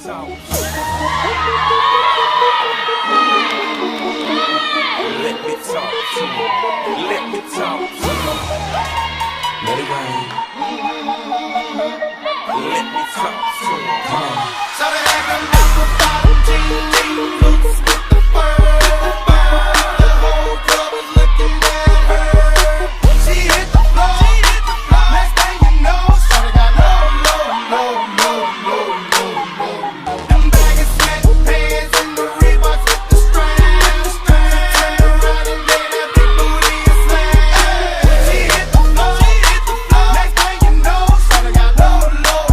talk. Let me talk to you. Let me talk to you. Let it rain. Let me talk to you. Come on. So they had them apple bottom jeans, boots with the fur. The whole club was looking at her. She hit the floor. Next thing you know, shawty got low. Them baggy sweatpants and the Reeboks with the strands. Turned around and made that big booty a slam. She hit the floor. Next thing you know, shawty got low.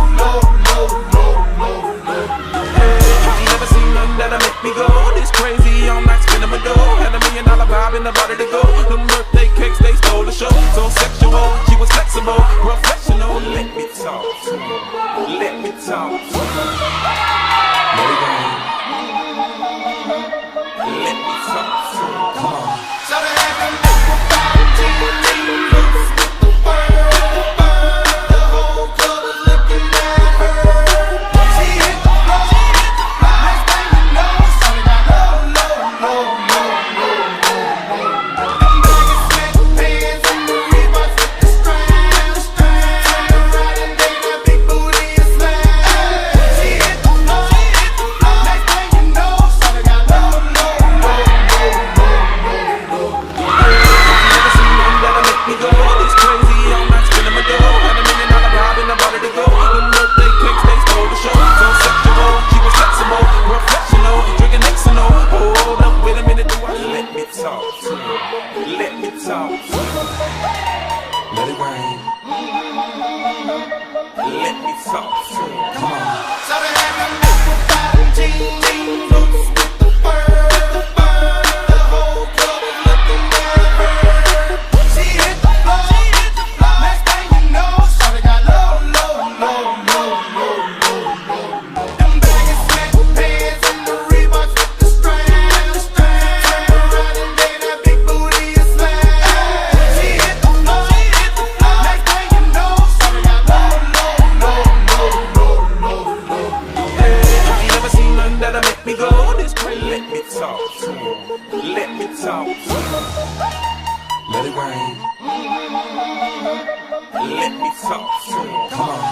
Never seen nothing that'll make me go this crazy. All night spinning my dough. Had $1 million vibe in the body to go. Them birthday cakes, they stole the show. So sexual, she was flexible, professional. Let me talk to you. Let me talk to you. Let it rain. Let me talk to you. Come on. So they had them apple bottom jeans, boots with the fur. The whole club was looking at her. She hit the floor. Next thing you know, shawty got low. Them baggy sweatpants and the Reeboks with the strands. Turned around and made that big booty a slam. She hit the floor. Next thing you know, shawty got low. Never seen nothing that'll make me go this crazy. All night spinning my dough. Had $1 million vibe in the body to go. Them birthday cakes, they stole the show. So sexual, she was flexible, professional, drinking Xano. Hold up, wait a minute, do I let me talk to you? Let me talk to you. Let it rain. Let me talk to you. Come on. So they had them apple bottom jeans, boots with the fur. The whole club was looking at her. She hit the floor. Next thing you know, shawty got low. Them baggy sweatpants and the Reeboks with the strands. Turned around and made that big booty a slam. She hit the floor. Next thing you know, shawty got low. Never seen nothing that'll make me go this crazy. Let me talk to you. Let me talk to you. Let it rain. Let me talk to you. Come on.